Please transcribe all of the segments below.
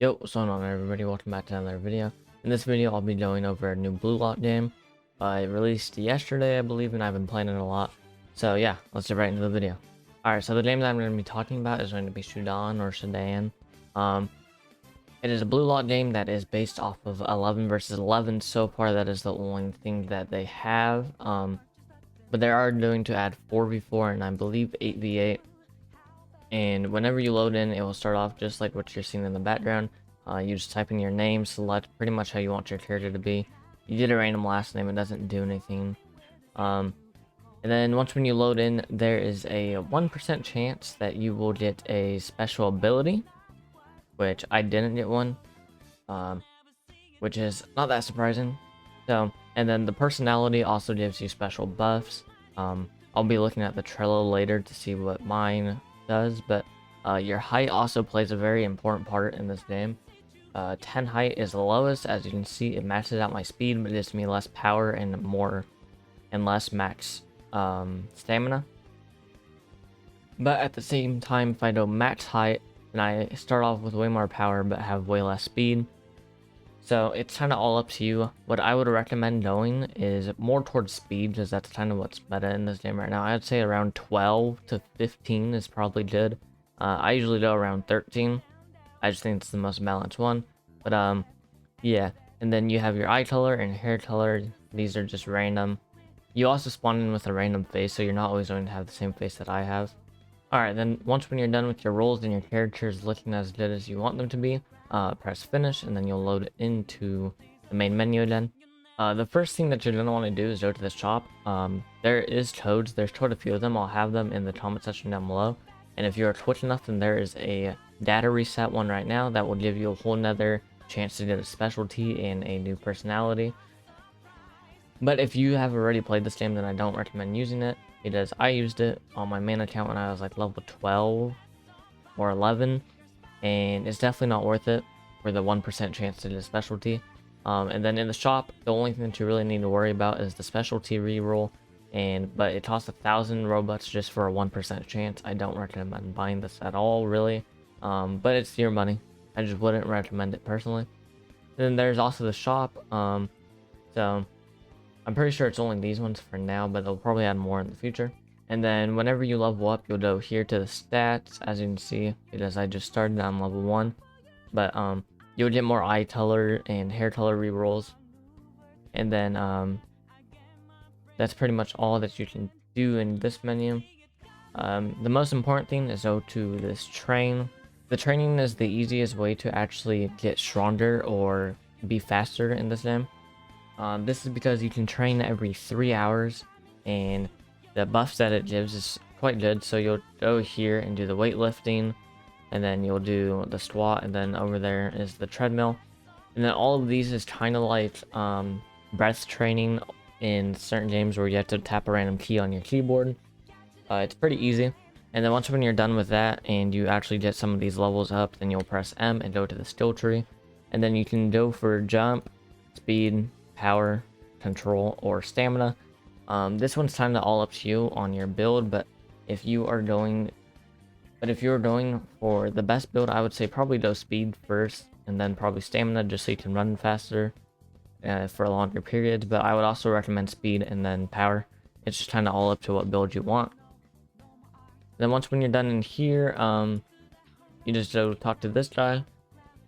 Yo, what's going on everybody? Welcome back to another video. In this video, I'll be going over a new Bluelock game. It released yesterday, I believe, and I've been playing it a lot. So yeah, let's get right into the video. Alright, so the game that I'm going to be talking about is going to be Shuudan or Shuudan. It is a Bluelock game that is based off of 11 versus 11. So far, that is the only thing that they have. But they are going to add 4v4 and I believe 8v8. And whenever you load in, it will start off just like what you're seeing in the background. You just type in your name, select pretty much how you want your character to be. You get a random last name, it doesn't do anything. And then when you load in, there is a 1% chance that you will get a special ability, which I didn't get one, which is not that surprising. So, and then the personality also gives you special buffs. I'll be looking at the Trello later to see what mine does, but your height also plays a very important part in this game. 10 height is the lowest. As you can see, it maxes out my speed, but it gives me less power and less max stamina. But at the same time, if I go max height, then I start off with way more power but have way less speed. So it's kind of all up to you. What I would recommend going is more towards speed, because that's kind of what's meta in this game right now. I'd say around 12 to 15 is probably good. I usually go around 13. I just think it's the most balanced one. But yeah. And then you have your eye color and hair color. These are just random. You also spawn in with a random face, so you're not always going to have the same face that I have. Alright, then when you're done with your roles and your characters looking as good as you want them to be, press finish, and then you'll load into the main menu again. The first thing that you're going to want to do is go to the shop. There is codes. There's quite a few of them. I'll have them in the comment section down below. And if you're Twitch enough, then there is a data reset one right now that will give you a whole nother chance to get a specialty and a new personality. But if you have already played this game, then I don't recommend using it, because I used it on my main account when I was like level 12 or 11. And it's definitely not worth it for the 1% chance to get a specialty. And then in the shop, the only thing that you really need to worry about is the specialty reroll. But it costs 1,000 Robux just for a 1% chance. I don't recommend buying this at all, really. But it's your money. I just wouldn't recommend it personally. And then there's also the shop. So I'm pretty sure it's only these ones for now, but they'll probably add more in the future. And then whenever you level up, you'll go here to the stats, as you can see, because I just started on level 1. But you'll get more eye color and hair color rerolls. And then that's pretty much all that you can do in this menu. The most important thing is go to this train. The training is the easiest way to actually get stronger or be faster in this game. This is because you can train every 3 hours, and the buffs that it gives is quite good. So you'll go here and do the weightlifting, and then you'll do the squat, and then over there is the treadmill. And then all of these is kind of like breath training in certain games where you have to tap a random key on your keyboard. It's pretty easy. And then when you're done with that and you actually get some of these levels up, then you'll press M and go to the skill tree. And then you can go for jump, speed, power, control, or stamina. This one's kind of all up to you on your build, but if you're going for the best build, I would say probably go speed first and then probably stamina, just so you can run faster for longer periods. But I would also recommend speed and then power. It's just kind of all up to what build you want. Then when you're done in here, you just go talk to this guy.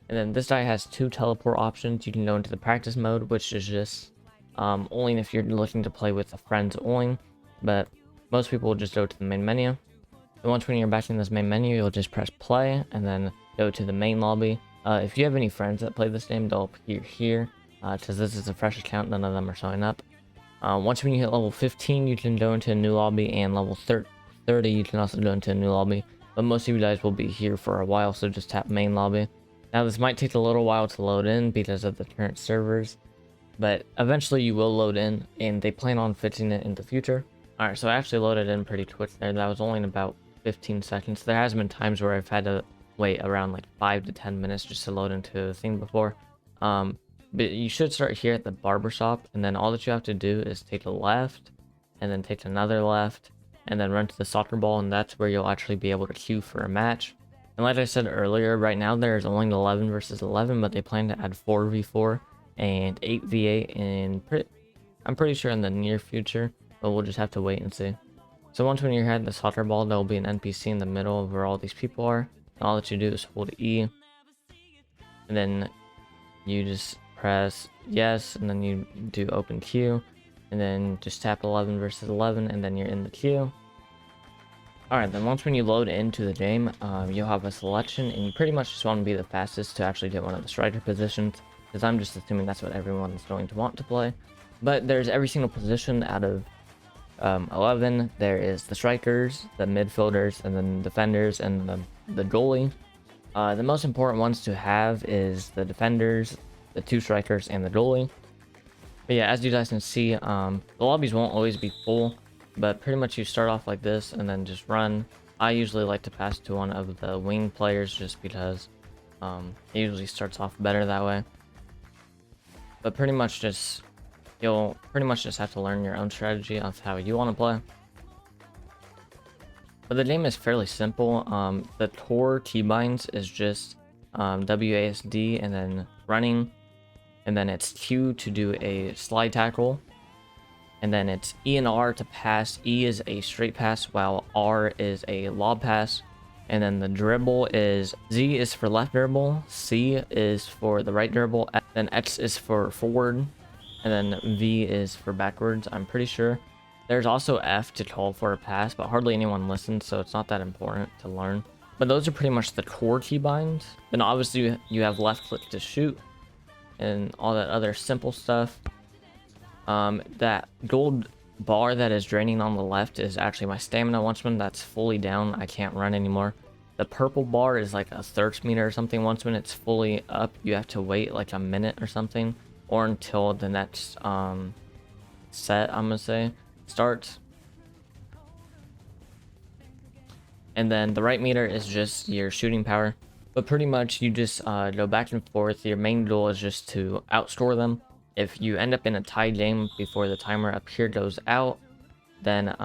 And then this guy has 2 teleport options. You can go into the practice mode, which is just only if you're looking to play with friends only. But most people will just go to the main menu. And when you're back in this main menu, you'll just press play and then go to the main lobby. If you have any friends that play this game, they'll appear here, because this is a fresh account. None of them are showing up. When you hit level 15, you can go into a new lobby, and level 30, you can also go into a new lobby. But most of you guys will be here for a while, so just tap main lobby. Now this might take a little while to load in because of the current servers, but eventually you will load in, and they plan on fixing it in the future. Alright, so I actually loaded in pretty quick there. That was only in about 15 seconds. There has been times where I've had to wait around like 5 to 10 minutes just to load into the thing before. But you should start here at the barber shop, and then all that you have to do is take a left, and then take another left, and then run to the soccer ball, and that's where you'll actually be able to queue for a match. And like I said earlier, right now there's only 11 versus 11, but they plan to add 4v4 and 8v8 in I'm pretty sure in the near future, but we'll just have to wait and see. So once when you're at the soccer ball, there will be an NPC in the middle of where all these people are. And all that you do is hold E, and then you just press yes, and then you do open queue, and then just tap 11 versus 11, and then you're in the queue. Alright, then once when you load into the game, you'll have a selection, and you pretty much just want to be the fastest to actually get one of the striker positions, because I'm just assuming that's what everyone is going to want to play. But there's every single position out of 11. There is the strikers, the midfielders, and then defenders, and the goalie. The most important ones to have is the defenders, the 2 strikers, and the goalie. But yeah, as you guys can see, the lobbies won't always be full, but pretty much you start off like this and then just run. I usually like to pass to one of the wing players just because it usually starts off better that way. But pretty much just, you'll pretty much just have to learn your own strategy of how you want to play. But the game is fairly simple. The core keybinds is just WASD and then running, and then it's Q to do a slide tackle, and then it's E and R to pass. E is a straight pass while R is a lob pass, and then the dribble is Z is for left dribble, C is for the right dribble, then X is for forward, and then V is for backwards, I'm pretty sure. There's also F to call for a pass, but hardly anyone listens, so it's not that important to learn. But those are pretty much the core keybinds. Then obviously you have left click to shoot and all that other simple stuff. That gold bar that is draining on the left is actually my stamina. Once when that's fully down, I can't run anymore. The purple bar is like a thirst meter or something. Once when it's fully up, you have to wait like a minute or something, or until the next set, I'm gonna say, starts. And then the right meter is just your shooting power, but pretty much you just go back and forth. Your main goal is just to outscore them. If you end up in a tie game before the timer up here goes out, then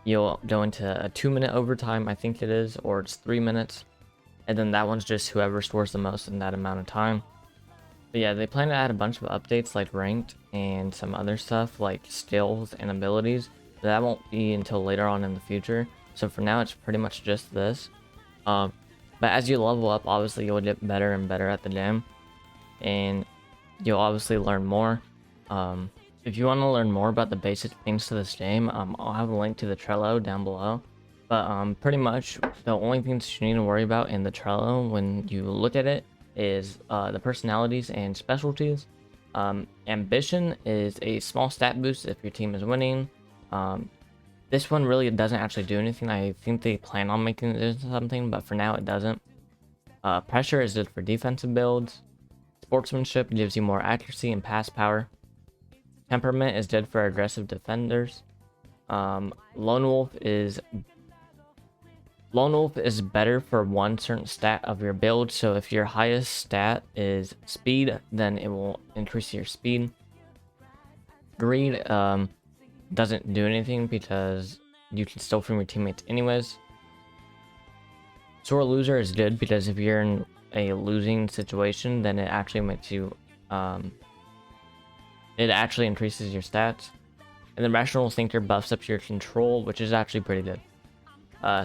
you'll go into a 2-minute overtime, I think it is, or it's 3 minutes, and then that one's just whoever scores the most in that amount of time. But yeah, they plan to add a bunch of updates like ranked and some other stuff like skills and abilities, but that won't be until later on in the future. So for now, it's pretty much just this. But as you level up, obviously you'll get better and better at the game, and you'll obviously learn more. If you want to learn more about the basic things to this game, I'll have a link to the Trello down below. But pretty much the only things you need to worry about in the Trello when you look at it is the personalities and specialties. Ambition is a small stat boost if your team is winning. This one really doesn't actually do anything. I think they plan on making it into something, but for now it doesn't. Pressure is good for defensive builds. Sportsmanship gives you more accuracy and pass power. Temperament is good for aggressive defenders. Lone Wolf is better for one certain stat of your build. So if your highest stat is speed, then it will increase your speed. Greed doesn't do anything because you can steal from your teammates anyways. Sore Loser is good because if you're in a losing situation, then it actually makes you it actually increases your stats. And then Rational Thinker buffs up your control, which is actually pretty good.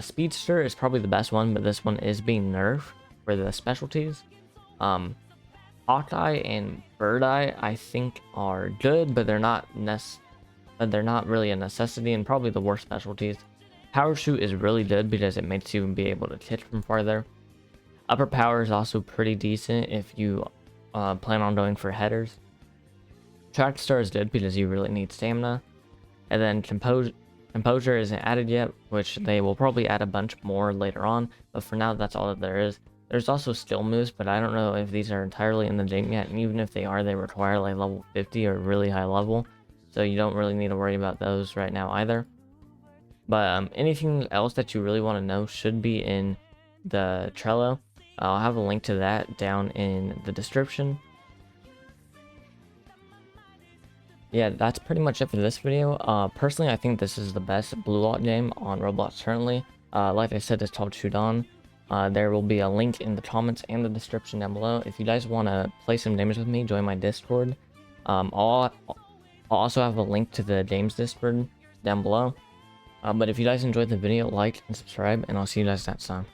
Speedster is probably the best one, but this one is being nerfed for the specialties. Hawkeye and Bird Eye I think are good, but they're not really a necessity, and probably the worst specialties. Power Shoot is really good because it makes you be able to hit from farther. Upper Power is also pretty decent if you plan on going for headers. Track Star is good because you really need stamina. And then Composure isn't added yet, which they will probably add a bunch more later on, but for now that's all that there is. There's also skill moves, but I don't know if these are entirely in the game yet, and even if they are, they require like level 50 or really high level, so you don't really need to worry about those right now either. But anything else that you really want to know should be in the Trello. I'll have a link to that down in the description. Yeah, that's pretty much it for this video. Personally, I think this is the best Bluelock game on Roblox currently. Like I said, it's called Shuudan. There will be a link in the comments and the description down below. If you guys want to play some games with me, join my Discord. I'll also have a link to the games Discord down below. But if you guys enjoyed the video, like and subscribe, and I'll see you guys next time.